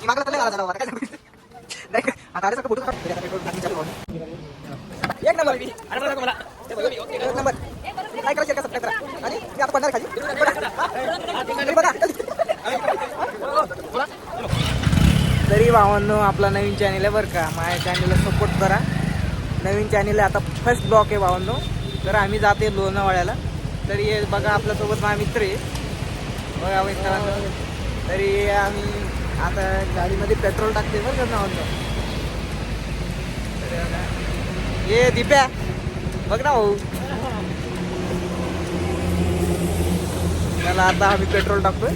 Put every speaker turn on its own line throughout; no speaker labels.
मागला तर आला काय नाही आता आले फोटो एक नंबर मी अरे मला एक नंबर काय करायचं का सबस्क्राइब करा आणि मी आता पडणार खाली तरी भावांनो आपला नवीन चॅनल आहे बरं का. माझ्या चॅनलला सपोर्ट करा. नवीन चॅनल आहे आता फर्स्ट ब्लॉक आहे भावांनो. तर आम्ही जाते लोणावळ्याला. तरी हे बघा आपल्यासोबत माझा मित्र आहे बघा मित्रांनो. तरी आम्ही आता गाडीमध्ये पेट्रोल टाकते बरं का भावांनो. ये दीप्या बघ ना भाऊ. त्याला आता आम्ही पेट्रोल टाकतोय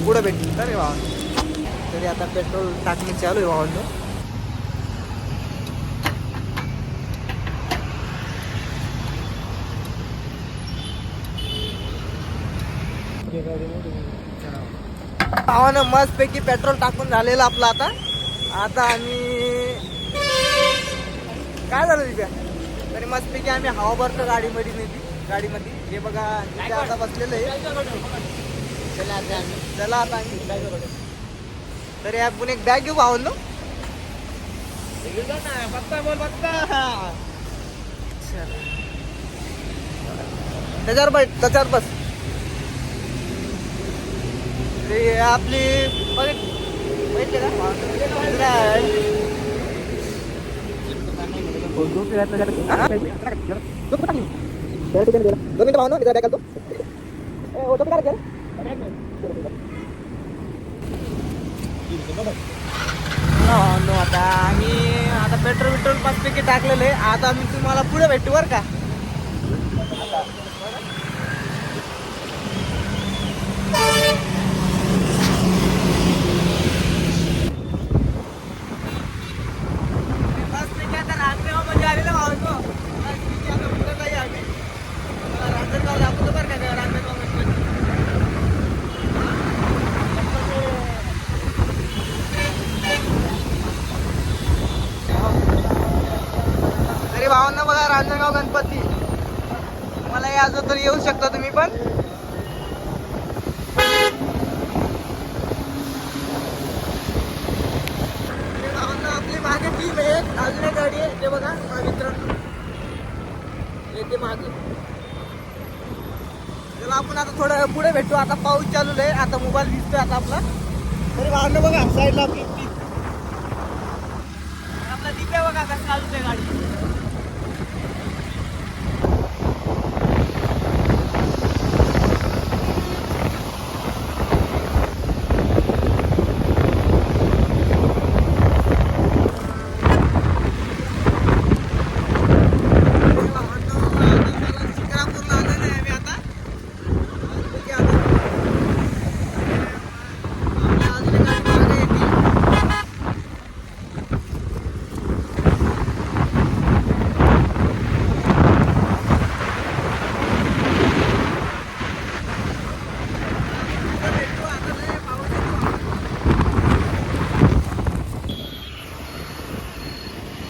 पुढे भेटतो तर भावांनो. तरी आता पेट्रोल टाकणे चालू आहे भावांनो. भावानं मस्त पैकी पेट्रोल टाकून झालेलं आपलं. आता आम्ही काय झालं तिथे तरी मस्त पैकी आम्ही हवा भरतो गाडीमध्ये. हे बघा तिथे आता बसलेलं आहे. चला आता आम्ही तरी आपण एक बॅग घेऊ भावलो. त्याच्यावर बस. ते आपली बघितले आता आम्ही पेट्रोल पाचपैकी टाकलेलं आहे. आता आम्ही तुम्हाला पुढे भेटू बरं का. रांजणगावमध्ये आलेलं भावतो पुढे नाही आम्ही रांजणगाव दाखवतो बरं का. रांजणगाव तरी भावांना बघा रांजणगाव गणपती. मला यायचं तर येऊ शकता तुम्ही पण. आपली मागे टीम आहे अजून एक गाडी आहे ते बघा मित्रांनो येते मागे. चला आपण आता थोडं पुढे भेटू. आता पाऊस चालू आहे. आता मोबाईल दिसतोय आता आपला. तरी भावांना बघा साईडला आपली आपला दिप्या बघा कसं चालूच आहे गाडी.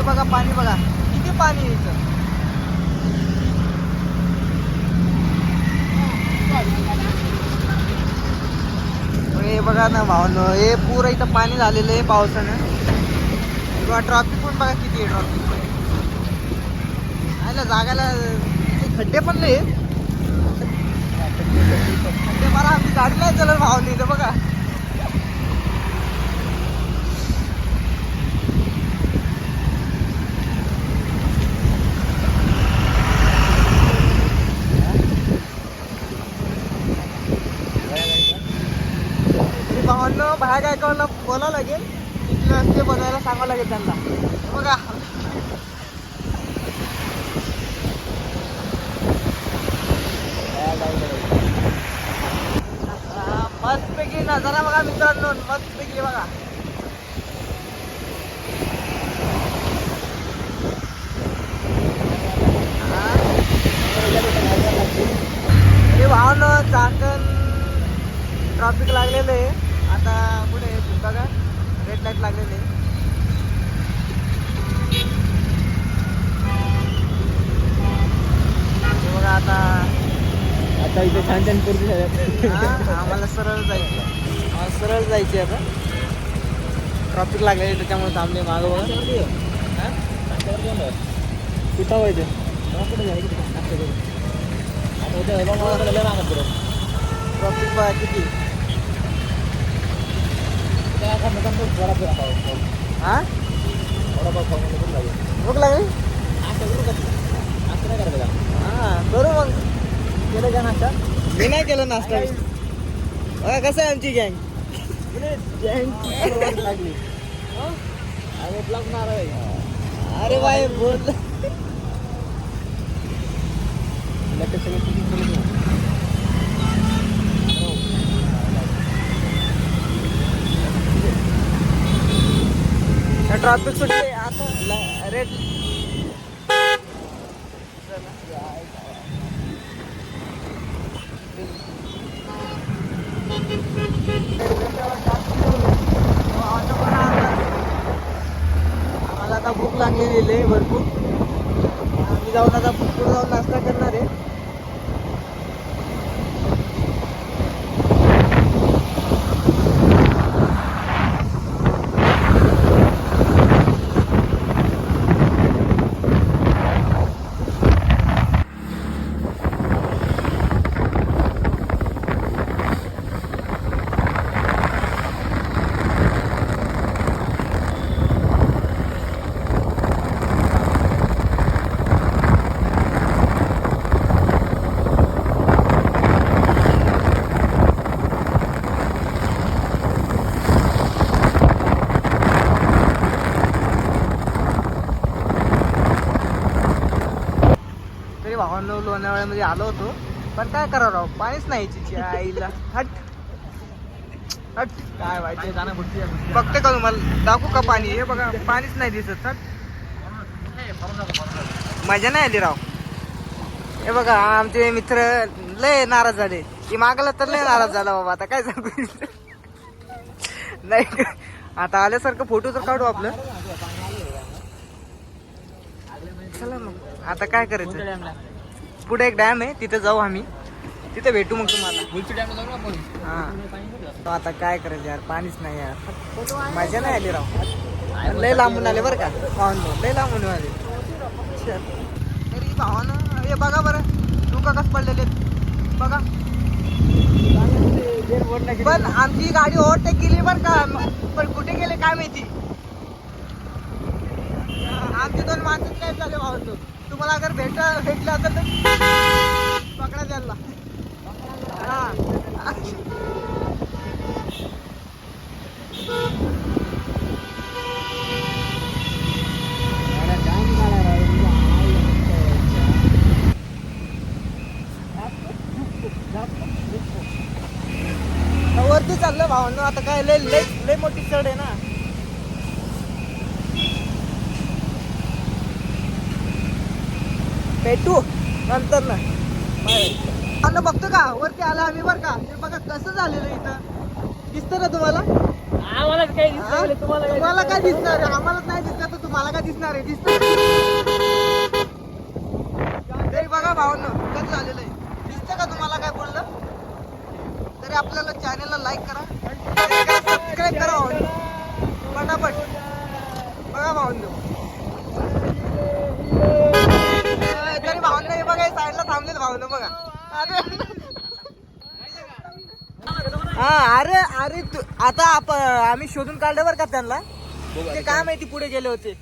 बघा पाणी बघा किती पाणी यायचं. हे बघा ना भावनो हे पुरं इथं पाणी झालेलं आहे पावसानं. किंवा ट्रॉफिक पण बघा किती आहे. ट्रॉफिक पण जागायला खड्डे पण नाही. खड्डे मला आमची गाडी नाही चालत भावनी इथं बघा. भावांना बाहेर काय कळलं बोलावं लागेल. तिथले रस्ते बनवायला सांगावं लागेल त्यांना बघा. मस्तपैकी नजारा बघा मित्रांनो. मस्तपैकी बघा. अरे भावांनो चाकण ट्रॅफिक लागलेलं आहे. आता पुढे बघा रेड लाईट लागलेली आहे. बघा आता इथे छान पूर्ती झाली. आम्हाला सरळ जायचं आता.
सरळ जायचे आता.
सरळ जायचे आता. आता पुढे बघा आता रेड लाईट लागलेली आहे. बघा आता पुढे बघा रेड लाईट लागलेली आहे. आता पुढे बघा आता रेड लाईट लागलेली आहे. बघा आता पुढे बघा रेड लाईट लागलेली आहे. ट्रॉफिक लागले त्याच्यामुळे थांबले मागं बघा. कुठं व्हायचं ट्रॉफिक बघा किती. हा भूक लागली. हा करू मग. केलं का नाश्ता? मी नाही केलं नाश्ता. बघा कसं आहे आमची गँग. लागली अरे बाय बोल. ट्रॉफिक सुटले आता रेड. आम्हाला आता भूक लागलेली आहे भरपूर. आम्ही जाऊन आता पुढे जाऊन नाश्ता करणार आहे. भावांनो लोणावळ्यामध्ये आलो होतो पण काय करावं राव पाणीच नाही चिची आईला. हट हट काय व्हायचं जाणं बघते का तुम्हाला दाखवू का पाणी. हे बघा पाणीच नाही दिसत. हट मजा नाही आली राव. हे बघा आमचे मित्र लय नाराज झाले की मागला तर लय नाराज झाला बाबा. आता काय सांगू नाही. आता आल्यासारखं फोटो तर काढू आपलं. चला मग आता काय करायचं. पुढे एक डॅम आहे तिथे जाऊ आम्ही. तिथे भेटू मग तुम्हाला. हा आता काय करायचं यार पाणीच नाही यार. मजा नाही आली राव. लय लांबून आले बरं का भावांनो. लय लांबून आले तरी भावानं. हे बघा बरं तुका कसं पडलेले बघा. पण आमची गाडी ओव्हरटेक केली बरं का. पण कुठे गेले काय माहिती. आमचे दोन माणसं काय झाले भावांनो. तुम्हाला अगर भेटलं असेल तर पकडा त्यांना. हा वरती चाललं भावांनो. आता काय लय लय लय मोठी चढ आहे ना. भेटू नंतर ना. अन्न बघतो का वरती आला आम्ही बरं का. हे बघा कसं झालेलं इथं दिसतं ना तुम्हाला. आम्हाला काय दिसणार. तुम्हाला काय दिसणार आहे. आम्हालाच नाही दिसणार तर तुम्हाला काय दिसणार आहे. दिसत तरी बघा भावांनो कसं झालेलं आहे. दिसतं का तुम्हाला काय बोललं. तरी आपल्याला चॅनलला लाईक करा सबस्क्राईब करा भावांनो पटापट. बघा भावांनो तरी भावांना हे बघा साईडला थांबलेत भावनं बघा. हा अरे अरे आता आम्ही शोधून काढलं बरं का त्यांना. ते काय माहिती पुढे गेले होते.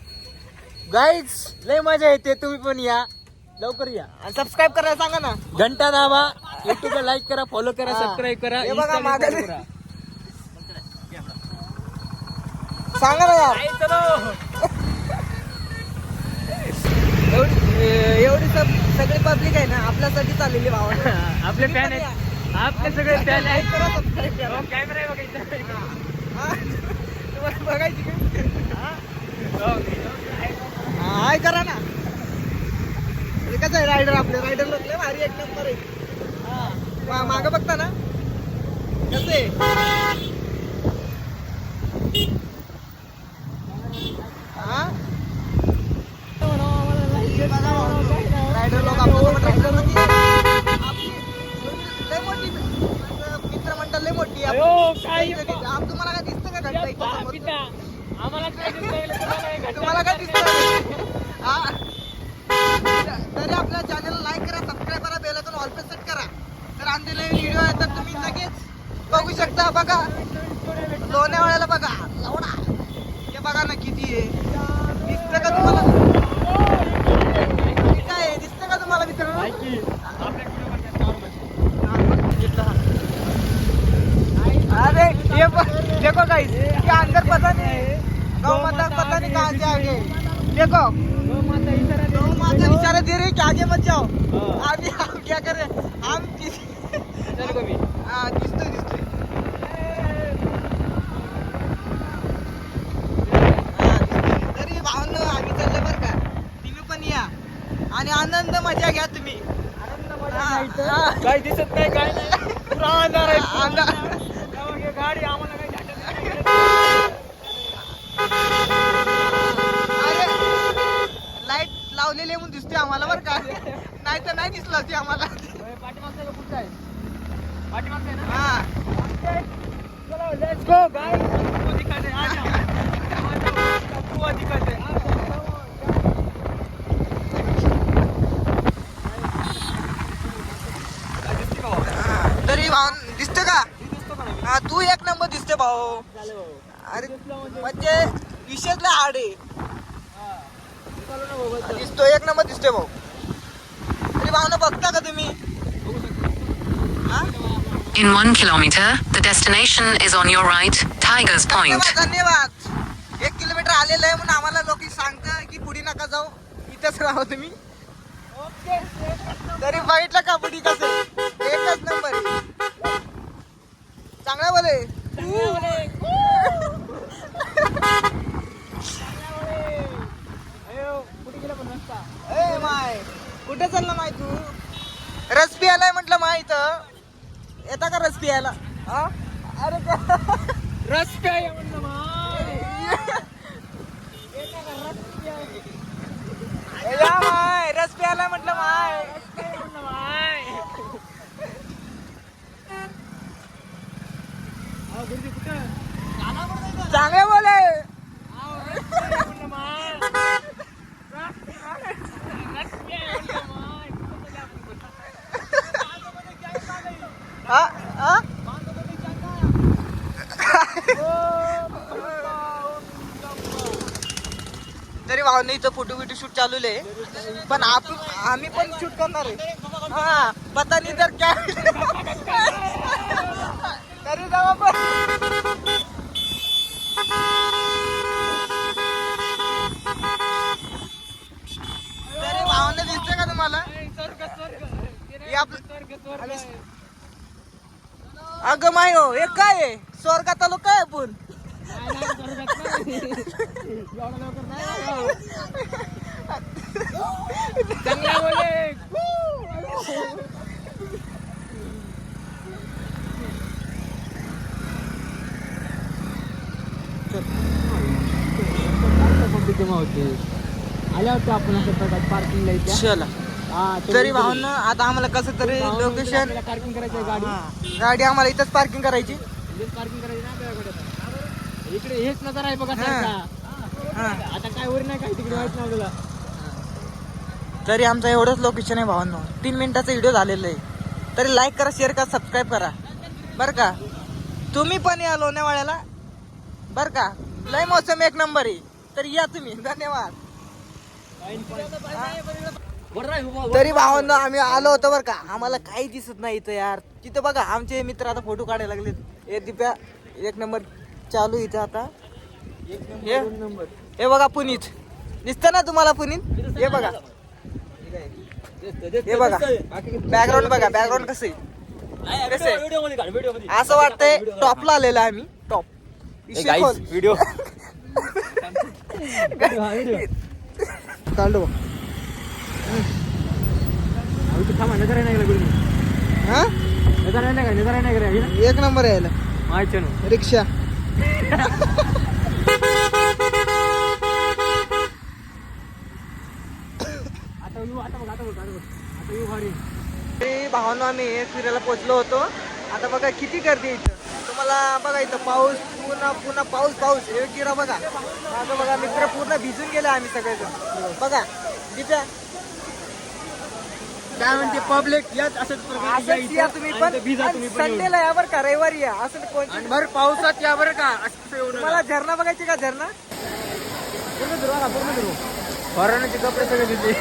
गाईज लय मजा येते. तुम्ही पण या लवकर या आणि सबस्क्राईब करायला सांगा ना. घंटा दाबा. युट्यूबला लाईक करा फॉलो करा सबस्क्राईब करा. हे बघा मागे सांगा ना यार. एवढी सगळी पब्लिक आहे ना आपल्यासाठी चाललेली भावाला. आपले फॅन आहेत. आपले सगळे फॅन आहेत. कॅमेरा बघायचा. तुम्हाला बघायची हाय करा ना. कसं आहे रायडर. आपले रायडर लोक लय भारी एक नंबर आहे. हा मागं बघता ना कसं आहे. हा रायडर लोक आपल्यासोबत रायडर होती. लय मोठी मित्रमंडळ लय मोठी. तुम्हाला काय दिसतं का घंटा. तुम्हाला काय दिसतं हा? तरी आपल्या चॅनलला लाईक करा, सबस्क्राईब करा, बेल आयकॉन ऑल पे सेट करा. तर आमचे नवीन व्हिडिओ आहेत तर तुम्ही लगेच बघू शकता. बघा लोणावळ्याला बघा लावडा, हे बघा ना किती आहे. दिसतं का तुम्हाला? काय आहे? दिसतं का तुम्हाला मित्रांनो? अरे ये देखो गाइस, ये अंदर पता नहीं गौ माता पता नहीं कहाँ से आ गए. देखो गौ माता इशारा दे रही है कि आगे मत जाओ. अभी हम क्या कर रहे हैं? हम हाँ दिसतोय दिसतोय. तरी भावनो आम्ही चाललो बरं का. तुम्ही पण या आणि आनंद मजा घ्या तुम्ही.
काही दिसत नाही, काय नाही, पुरा अंधार आहे. गाडी आम्हाला काही
लाईट लावलेली म्हणून दिसते आम्हाला बरं का. नाही तर नाही दिसलं ती आम्हाला.
पाठीमागचा कुठचा आहे? पाठीमागचा आहे ना?
हा
चलो लेट्स गो गाइस. वो दिखाते हैं, आ जाओ. वो दिखाते हैं.
तरी भाऊ दिसते का? हा तू एक नंबर दिसते भाऊ. अरे म्हणजे विशेषला हाड आहे. दिसतो एक नंबर दिसते भाऊ. तरी भावना बघता का तुम्ही?
In 1 kilometer, the destination is on your right, Tigers Point.
धन्यवाद. 1 किलोमीटर आलेलं आहे म्हणून आम्हाला लोक सांगतं की पुढे नका जाऊ, इथंच राहा तुम्ही. तरी बघितलं का पुढे कसं एकच नंबर आहे. चांगला बोले. ए माय कुठे चालला माय तू? रस पियालाय म्हटलं माहित. येता का रस पियाला? हा अरे
रस काय म्हणलं
या माय रस प्यायला म्हटलं माय. चांगले बोले. हा हा तरी भावने इथं फोटो बिटो शूट चालू आहे. पण आम्ही पण शूट करणार आहे. हा पता नाही तर काय तरी जाऊ पण. तरी भावने दिसते का तुम्हाला? अगं माय हो हे काय आहे? स्वर्गात आलो काय आपण?
चांगला बोले. आल्या होत्या आपण असं पार्किंगला इथे.
चला तरी भावना आता आम्हाला कसं तरी लोकेशन
पार्किंग करायची आहे गाडी.
गाडी आम्हाला इथंच पार्किंग करायची.
पार्किंग करायची ना आपल्याकडे. इकडे हेच नजर आहे बघा सारखा. आता काय वर नाही काय तिकडे माहित नाही तुला.
तरी आमचं एवढंच लोकेशन आहे भावांनो. 3 मिनिटाचा व्हिडिओ झालेला आहे. तरी लाईक करा, शेअर करा, सबस्क्राईब करा बरं का. तुम्ही पण या लोणावळ्याला बरं का. लय मोसम एक नंबर आहे. तर या तुम्ही. धन्यवाद. तरी भावांनो आम्ही आलो होतो बरं का. आम्हाला काही दिसत नाही इथं यार. तिथं बघा आमचे मित्र आता फोटो काढायला लागलेत. हे दिप्या 1 नंबर चालू इथं आता. हे बघा पुनीत दिसतं ना तुम्हाला? पुनीत हे बघा. हे बघा बॅकग्राऊंड बघा. बॅकग्राऊंड कसं आहे? कसं आहे? असं वाटतंय टॉपला आलेलं आहे आम्ही. टॉप
व्हिडिओ
काढलो.
नजर नाही
हा
का?
1 नंबर यायला
माहिती ना
रिक्षा. भावांनो आम्ही फिरायला पोहोचलो होतो. आता बघा किती गर्दी आहे इथं. तुम्हाला बघा इथं पाऊस पुन्हा पाऊस हे गिरा बघा. माझं बघा मित्र पूर्ण भिजून गेले आम्ही सगळेजण. बघा तिथे
काय म्हणते पब्लिक याच असंच
असंच या तुम्ही पण संडेला या बरं का, रविवारी या. असं कोणती
भर पावसात या बरं का असं येऊ नका.
मला झरणा बघायची का? झरणा
पूर्ण धरू फॉरेनचे कपडे सगळे दिसले